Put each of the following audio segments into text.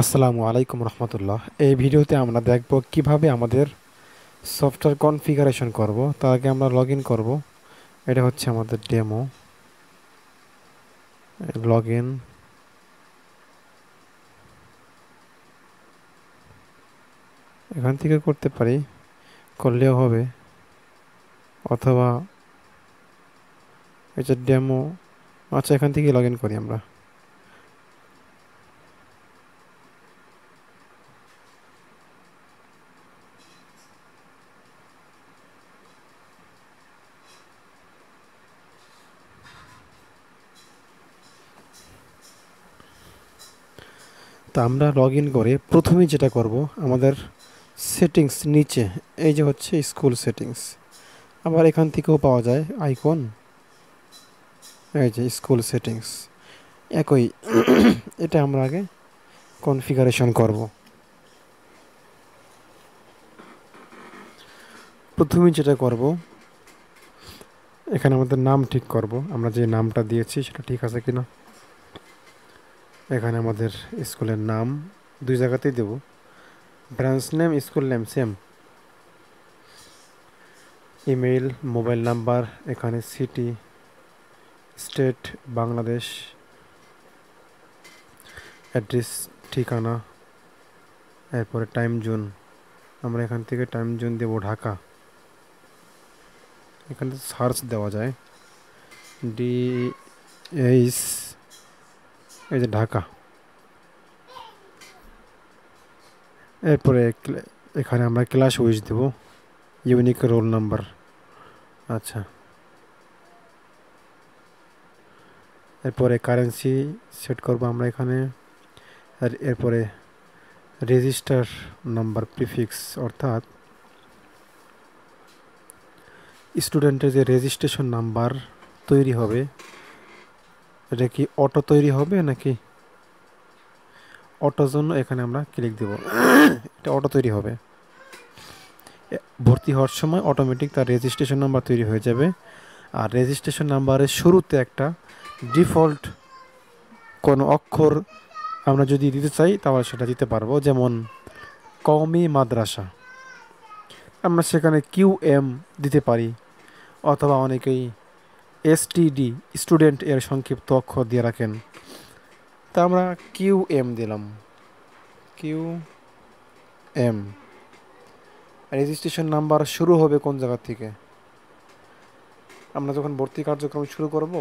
আসসালামু আলাইকুম রহমতুল্লাহ। এই ভিডিওতে আমরা দেখব কিভাবে আমাদের সফটওয়্যার কনফিগারেশন করব। তার আগে আমরা লগ ইন করবো। এটা হচ্ছে আমাদের ডেমো। Log in. এখান থেকে করতে পারি, করলেও হবে, অথবা এটা ডেমো। আচ্ছা, এখান থেকে লগ ইন করি আমরা। তা আমরা লগ ইন করে প্রথমেই যেটা করব, আমাদের সেটিংস নিচে এই যে হচ্ছে স্কুল সেটিংস। আবার এখান থেকেও পাওয়া যায় আইকন, এই যে স্কুল সেটিংস একই। এটা আমরা আগে কনফিগারেশন করব। প্রথমে যেটা করব, এখানে আমাদের নাম ঠিক করব। আমরা যে নামটা দিয়েছি সেটা ঠিক আছে কিনা। এখানে আমাদের স্কুলের নাম দুই জায়গাতেই দেব। Branch name, school name same. Email, mobile number, এখানে সিটি, স্টেট বাংলাদেশ, অ্যাড্রেস ঠিকানা, এরপরে টাইম জোন। আমরা এখান থেকে টাইম জোন দেব ঢাকা। এখানে সার্চ দেওয়া যায় DH, এই যে ঢাকা। এরপরে এখানে আমরা ক্লাস উইচ দেব, ইউনিক রোল নাম্বার। আচ্ছা, এরপরে কারেন্সি সেট করব আমরা এখানে। আর এরপরে রেজিস্টার নাম্বার প্রিফিক্স, অর্থাৎ স্টুডেন্টের যে রেজিস্ট্রেশন নাম্বার তৈরি হবে, এটা কি অটো তৈরি হবে নাকি অটোর জন্য এখানে আমরা ক্লিক দেব। এটা অটো তৈরি হবে। ভর্তি হওয়ার সময় অটোমেটিক তার রেজিস্ট্রেশন নাম্বার তৈরি হয়ে যাবে। আর রেজিস্ট্রেশন নাম্বারের শুরুতে একটা ডিফল্ট কোনো অক্ষর আমরা যদি দিতে চাই তাহলে সেটা দিতে পারবো। যেমন কওমি মাদ্রাসা, আমরা সেখানে QM দিতে পারি, অথবা অনেকেই STD, স্টুডেন্ট এর সংক্ষিপ্ত অক্ষর দিয়ে রাখেন। তা আমরা QM দিলাম। QM। রেজিস্ট্রেশন নাম্বার শুরু হবে কোন জায়গা থেকে? আমরা যখন ভর্তি কার্যক্রম শুরু করব,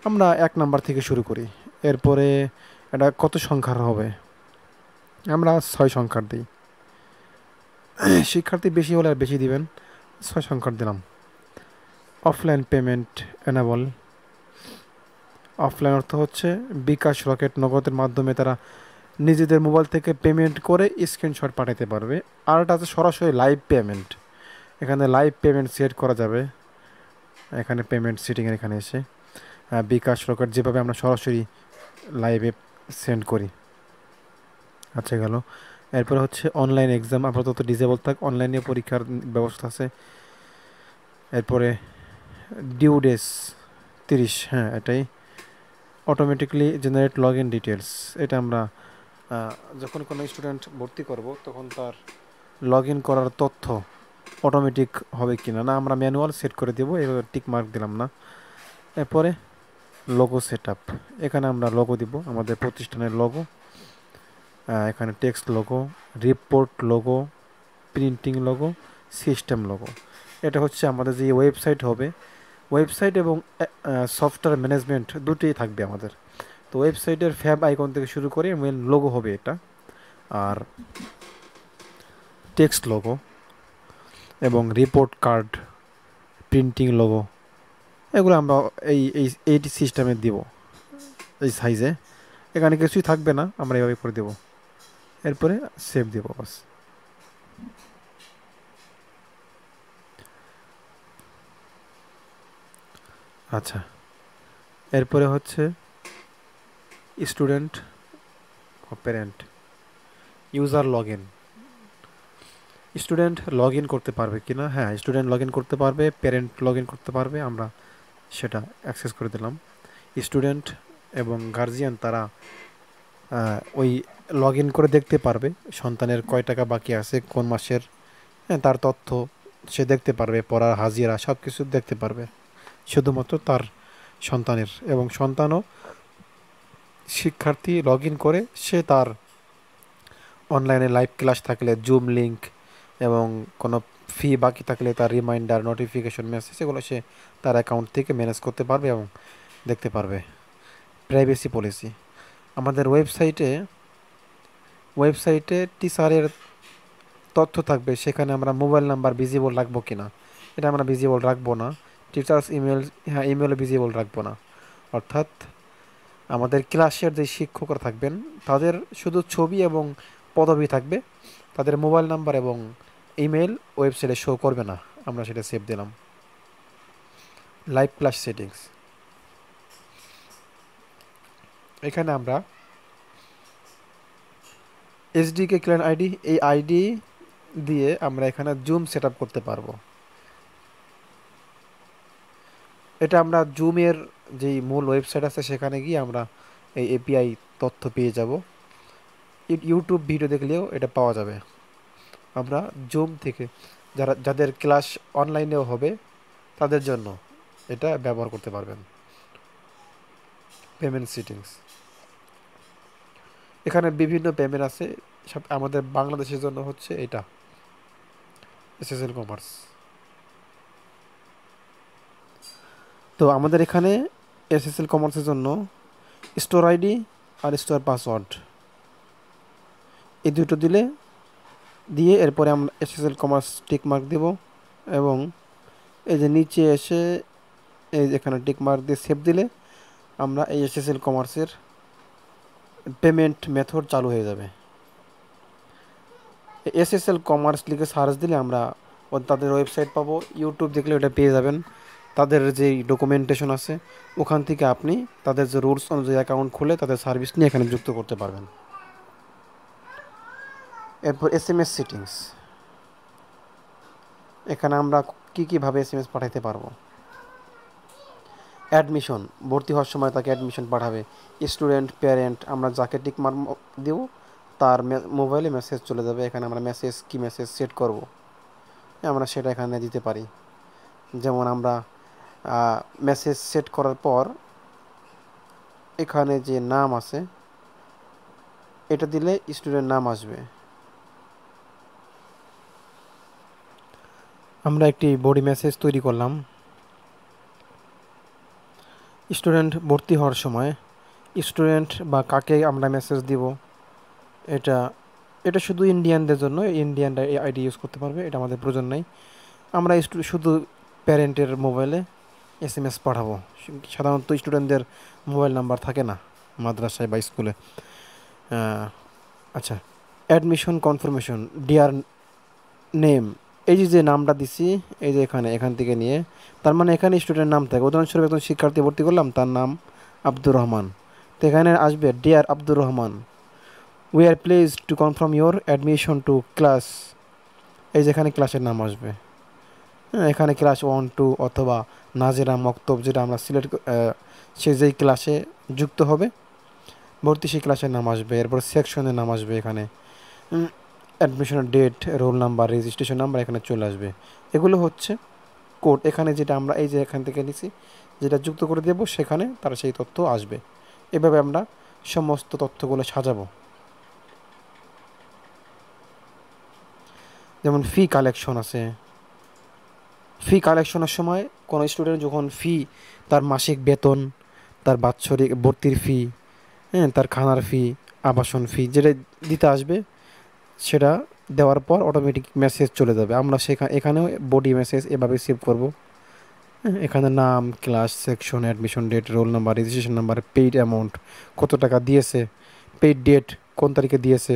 আমরা 1 নাম্বার থেকে শুরু করি। এরপরে এটা কত সংখ্যার হবে? আমরা 6 সংখ্যার দিই। শিক্ষার্থী বেশি হলে আর বেশি দিবেন, 6 সংখ্যার দিলাম। Offline payment enable. অফলাইন অর্থ হচ্ছে বিকাশ, রকেট, নগদের মাধ্যমে তারা নিজেদের মোবাইল থেকে পেমেন্ট করে স্ক্রিনশট পাঠাতে পারবে। আর এটা আছে সরাসরি লাইভ পেমেন্ট। এখানে লাইভ পেমেন্ট সেট করা যাবে। এখানে পেমেন্ট সেটিংয়ের এখানে এসে বিকাশ, রকেট যেভাবে আমরা সরাসরি লাইভে সেন্ড করি। আচ্ছা, গেল। এরপরে হচ্ছে অনলাইন এক্সাম, আপাতত ডিজেবল থাক, অনলাইনে পরীক্ষার ব্যবস্থা আছে। এরপরে ডিউ ডেস 30, হ্যাঁ এটাই। Automatically generate log in details, এটা আমরা যখন কোনো স্টুডেন্ট ভর্তি করব তখন তার লগ ইন করার তথ্য অটোমেটিক হবে কি না, না আমরা ম্যানুয়াল সেট করে দেবো। এভাবে টিক মার্ক দিলাম না। এরপরে লোগো সেট আপ, এখানে আমরা লোগো দিব, আমাদের প্রতিষ্ঠানের লোগো। এখানে text logo, report logo, printing logo, system logo. এটা হচ্ছে আমাদের যে ওয়েবসাইট হবে, ওয়েবসাইট এবং সফটওয়্যার ম্যানেজমেন্ট দুটোই থাকবে আমাদের। তো ওয়েবসাইটের ফ্যাব আইকন থেকে শুরু করে মেন লোগো হবে এটা। আর টেক্সট লোগো এবং রিপোর্ট কার্ড, প্রিন্টিং লোগো, এগুলো আমরা এইটি সিস্টেমে দিব, এই সাইজে। এখানে কিছুই থাকবে না, আমরা এভাবে করে দেব। এরপরে সেভ দেব বাস। আচ্ছা, এরপরে হচ্ছে student parent user log in. Student log in করতে পারবে কি না? হ্যাঁ, স্টুডেন্ট লগ ইন করতে পারবে, প্যারেন্ট লগ ইন করতে পারবে। আমরা সেটা অ্যাক্সেস করে দিলাম। স্টুডেন্ট এবং গার্জিয়ান তারা ওই লগ ইন করে দেখতে পারবে সন্তানের কয় টাকা বাকি আছে কোন মাসের, হ্যাঁ তার তথ্য সে দেখতে পারবে, পড়ার হাজিরা সব কিছু দেখতে পারবে শুধুমাত্র তার সন্তানের। এবং সন্তানও শিক্ষার্থী লগ ইন করে সে তার অনলাইনে লাইভ ক্লাস থাকলে জুম লিঙ্ক এবং কোনো ফি বাকি থাকলে তার রিমাইন্ডার নোটিফিকেশন মেসেজ এগুলো সে তার অ্যাকাউন্ট থেকে ম্যানেজ করতে পারবে এবং দেখতে পারবে। প্রাইভেসি পলিসি আমাদের ওয়েবসাইটে টিচারের তথ্য থাকবে, সেখানে আমরা মোবাইল নাম্বার ভিজিবল রাখবো কিনা, এটা আমরা ভিজিবল রাখবো না। টিচার্স ইমেল, হ্যাঁ ইমেলও ভিজিবল রাখবো না। অর্থাৎ আমাদের ক্লাসের যে শিক্ষকরা থাকবেন তাদের শুধু ছবি এবং পদবি থাকবে, তাদের মোবাইল নাম্বার এবং ইমেল ওয়েবসাইটে শো করবে না। আমরা সেটা সেভ দিলাম। লাইভ ক্লাস সেটিংস, এখানে আমরা এসডিকে ক্লায়েন্ট আইডি, এই আইডি দিয়ে আমরা এখানে জুম সেট করতে পারবো। এটা আমরা জুমের যেই মূল ওয়েবসাইট আছে সেখানে গিয়ে আমরা এই এপিআই তথ্য পেয়ে যাব। ইউটিউব ভিডিও দেখলেও এটা পাওয়া যাবে। আমরা জুম থেকে যাদের ক্লাস অনলাইনেও হবে তাদের জন্য এটা ব্যবহার করতে পারবেন। পেমেন্ট সেটিংস, এখানে বিভিন্ন পেমেন্ট আছে, সব আমাদের বাংলাদেশের জন্য হচ্ছে এটা এসএসএল কমার্স। তো আমাদের এখানে এসএসএল কমার্সের জন্য স্টোর আইডি আর স্টোর পাসওয়ার্ড এই দুটো দিয়ে এরপরে আমরা এসএসএল কমার্স টিক মার্ক দেব এবং এই যে নিচে এসে এই এখানে টিক মার্ক দিয়ে সেভ দিলে আমরা এই এসএসএল কমার্সের পেমেন্ট মেথড চালু হয়ে যাবে। এসএসএল কমার্স লিখে সার্চ দিলে আমরা তাদের ওয়েবসাইট পাবো, ইউটিউব দেখলে ওটা পেয়ে যাবেন। তাদের যেই ডকুমেন্টেশন আছে ওখান থেকে আপনি তাদের যে রুলস অনুযায়ী অ্যাকাউন্ট খুলে তাদের সার্ভিস নিয়ে এখানে যুক্ত করতে পারবেন। এরপর এসএমএস সেটিংস, এখানে আমরা কীভাবে এসএমএস পাঠাতে পারবো। অ্যাডমিশন, ভর্তি হওয়ার সময় তাকে অ্যাডমিশন পাঠাবে। স্টুডেন্ট, প্যারেন্ট, আমরা যাকে টিক মার্ক দেব তার মোবাইলে মেসেজ চলে যাবে। এখানে আমরা মেসেজ সেট করব, আমরা সেটা এখানে দিতে পারি। যেমন আমরা মেসেজ সেট করার পর এখানে যে নাম আছে এটা দিলে স্টুডেন্ট নাম আসবে। আমরা একটি বডি মেসেজ তৈরি করলাম। স্টুডেন্ট ভর্তি হওয়ার সময় স্টুডেন্ট বা কাকে আমরা মেসেজ দিব, এটা শুধু ইন্ডিয়ানদের জন্য, ইন্ডিয়ানরা এই আইডি ইউজ করতে পারবে, এটা আমাদের প্রয়োজন নাই। আমরা শুধু প্যারেন্টের মোবাইলে এসএমএস পাঠাবো। সাধারণত স্টুডেন্টদের মোবাইল নাম্বার থাকে না মাদ্রাসায় বা স্কুলে। আচ্ছা, অ্যাডমিশন কনফার্মেশন, ডিয়ার নেম, এই যে নামটা দিছি এই যে এখান থেকে নিয়ে, তার মানে এখানে স্টুডেন্ট নাম থাকে। উদাহরণস্বরূপ একজন শিক্ষার্থী ভর্তি করলাম, তার নাম আব্দুর রহমান, তো এখানে আসবে dear Abdur Rahman, we are please to confirm your admission to class, এই যেখানে ক্লাসের নাম আসবে। হ্যাঁ, এখানে ক্লাস 1, 2 অথবা নাজেরা, মক্তব যেটা আমরা সিলেক্ট সে যেই ক্লাসে যুক্ত হবে ভর্তি সেই ক্লাসের নাম আসবে। এরপর সেকশনের নাম আসবে, এখানে অ্যাডমিশনের date, roll number, registration number এখানে চলে আসবে। এগুলো হচ্ছে কোড। এখানে যেটা আমরা এই যে এখান থেকে নিছি যেটা যুক্ত করে দেব সেখানে তারা সেই তথ্য আসবে। এভাবে আমরা সমস্ত তথ্যগুলো সাজাবো। যেমন ফি কালেকশন আছে, ফি কালেকশনের সময় কোনো স্টুডেন্ট যখন তার মাসিক বেতন, তার বাৎসরিক ভর্তির ফি, হ্যাঁ তার খানার ফি, আবাসন ফি যেটা দিতে আসবে সেটা দেওয়ার পর অটোমেটিক মেসেজ চলে যাবে। আমরা এখানেও বডি মেসেজ এভাবে সেভ করব। এখানে নাম, class, section, admission date, roll number, registration number, paid amount, কত টাকা দিয়েছে, পেইড ডেট, কোন তারিখে দিয়েছে,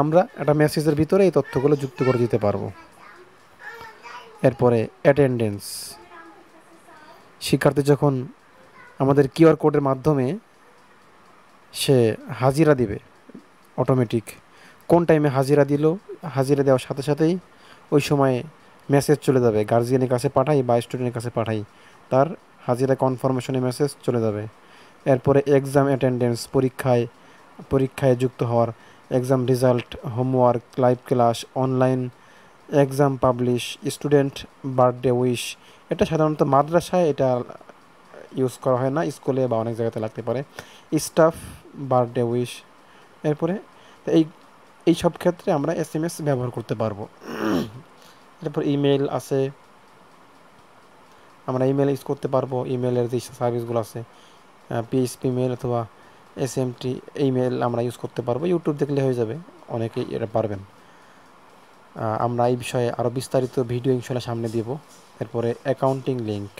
আমরা একটা মেসেজের ভিতরে এই তথ্যগুলো যুক্ত করে দিতে পারবো। এরপরে অ্যাটেন্ডেন্স, শিক্ষার্থী যখন আমাদের কিউআর কোডের মাধ্যমে সে হাজিরা দিবে, অটোমেটিক কোন টাইমে হাজিরা দিল, হাজিরা দেওয়ার সাথে সাথেই ওই সময়ে মেসেজ চলে যাবে, গার্জিয়ানের কাছে পাঠাই বা স্টুডেন্টের কাছে পাঠাই, তার হাজিরা কনফার্মেশনে মেসেজ চলে যাবে। এরপরে এক্সাম অ্যাটেন্ডেন্স, পরীক্ষায় পরীক্ষায় যুক্ত হওয়ার, exam result, homework, live class, online exam publish, student birthday wish. এটা সাধারণত মাদ্রাসায় এটা ইউজ করা হয় না, স্কুলে বা অনেক জায়গাতে লাগতে পারে। Staff birthday wish. এরপরে এই এই সব ক্ষেত্রে আমরা SMS ব্যবহার করতে পারবো। এরপর ইমেল আছে, আমরা ইমেল ইউজ করতে পারবো। ইমেলের যে সার্ভিসগুলো আছে, PHP মেল অথবা SMT ইমেল আমরা ইউজ করতে পারবো। ইউটিউব দেখলে হয়ে যাবে, অনেকেই এটা পারবেন। আমরা এই বিষয়ে আরও বিস্তারিত ভিডিও ইনশাল্লাহ সামনে দিব। এরপরে অ্যাকাউন্টিং লিঙ্ক,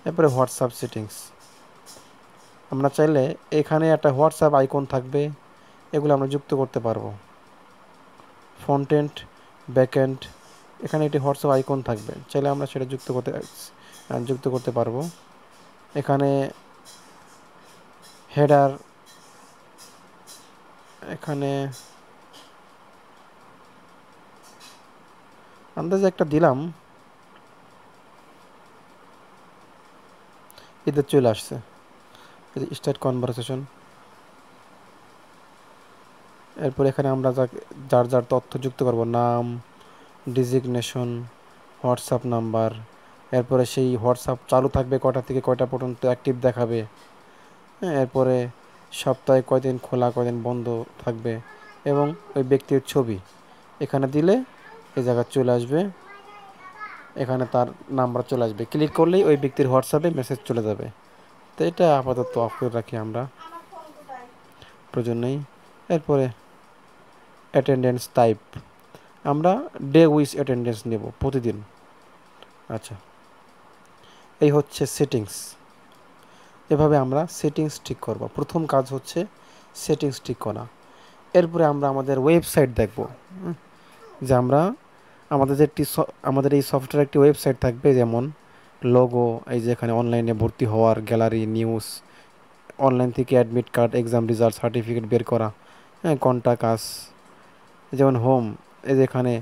এরপরে হোয়াটসঅ্যাপ সেটিংস। আমরা চাইলে এখানে একটা হোয়াটসঅ্যাপ আইকন থাকবে, এগুলো আমরা যুক্ত করতে পারবো। ফ্রন্ট এন্ড, ব্যাক এন্ড, এখানে একটি হোয়াটসঅ্যাপ আইকন থাকবে, চাইলে আমরা সেটা যুক্ত করতে পারবো। এখানে হেডার, এখানে আন্দাজে একটা দিলাম, এদের চলে আসছে স্টার্ট কনভারসেশন। এরপর এখানে আমরা যার যার তথ্য যুক্ত করব, নাম, ডিজিগনেশন, হোয়াটসঅ্যাপ নাম্বার। এরপরে সেই হোয়াটসঅ্যাপ চালু থাকবে কটা থেকে কয়টা পর্যন্ত, অ্যাক্টিভ দেখাবে। হ্যাঁ, এরপরে সপ্তাহে কয়দিন খোলা কয়দিন বন্ধ থাকবে, এবং ওই ব্যক্তির ছবি এখানে দিলে এই জায়গায় চলে আসবে, এখানে তার নাম্বার চলে আসবে। ক্লিক করলেই ওই ব্যক্তির হোয়াটসঅ্যাপে মেসেজ চলে যাবে। তো এটা আপাতত অফ করে রাখি আমরা, প্রয়োজন নেই। এরপরে অ্যাটেন্ডেন্স টাইপ, আমরা ডে উইজ অ্যাটেন্ডেন্স নেব প্রতিদিন। আচ্ছা, এই হচ্ছে সেটিংস। এভাবে আমরা সেটিংস ঠিক করব। প্রথম কাজ হচ্ছে সেটিংস ঠিক করা। এরপরে আমরা আমাদের ওয়েবসাইট দেখব, যে আমরা আমাদের এই সফটওয়্যার একটি ওয়েবসাইট থাকবে, যেমন লোগো, এই যে এখানে অনলাইনে ভর্তি হওয়ার গ্যালারি, নিউজ, অনলাইন থেকে admit card, exam result, certificate বের করা, হ্যাঁ, কন্টাক্ট আস। যেমন হোম, এই যে এখানে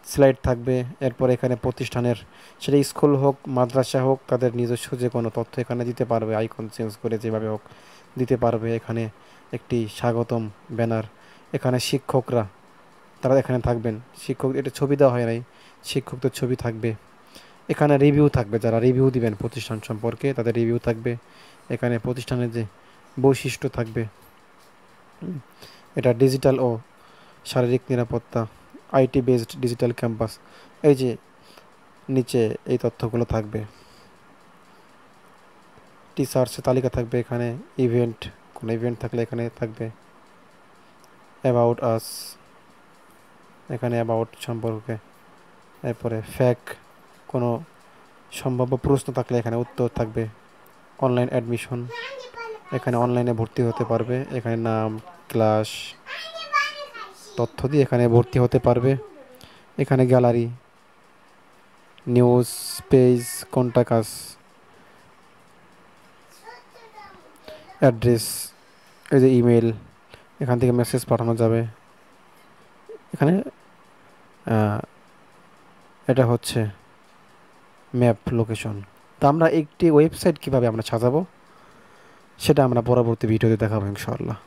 স্লাইড থাকবে। এরপর এখানে প্রতিষ্ঠানের, সেটা স্কুল হোক মাদ্রাসা হোক, তাদের নিজস্ব যে কোনো তথ্য এখানে দিতে পারবে, আইকন চেঞ্জ করে যেভাবে হোক দিতে পারবে। এখানে একটি স্বাগতম ব্যানার, এখানে শিক্ষকরা তারা এখানে থাকবেন, শিক্ষক এটা ছবি দেওয়া হয় নাই, শিক্ষকদের ছবি থাকবে। এখানে রিভিউ থাকবে, যারা রিভিউ দিবেন প্রতিষ্ঠান সম্পর্কে তাদের রিভিউ থাকবে। এখানে প্রতিষ্ঠানের যে বৈশিষ্ট্য থাকবে, এটা ডিজিটাল ও শারীরিক নিরাপত্তা, IT বেসড ডিজিটাল ক্যাম্পাস, এই যে নিচে এই তথ্যগুলো থাকবে। টিচার্সের তালিকা থাকবে এখানে, ইভেন্ট, কোনো ইভেন্ট থাকলে এখানে থাকবে। অ্যাবাউট আস, এখানে অ্যাবাউট সম্পর্কে। এরপরে ফ্যাক, কোনো সম্ভাব্য প্রশ্ন থাকলে এখানে উত্তর থাকবে। অনলাইন অ্যাডমিশন, এখানে অনলাইনে ভর্তি হতে পারবে, এখানে নাম, ক্লাস তথ্য দিয়ে এখানে ভর্তি হতে পারবে। এখানে গ্যালারি, নিউজ পেজ, কন্টাক্ট আস, অ্যাড্রেস, এই যে ইমেল, এখান থেকে মেসেজ পাঠানো যাবে। এখানে এটা হচ্ছে ম্যাপ লোকেশন। তো আমরা একটি ওয়েবসাইট কীভাবে আমরা সাজাবো সেটা আমরা পরবর্তী ভিডিওতে দেখাবো ইনশাআল্লাহ।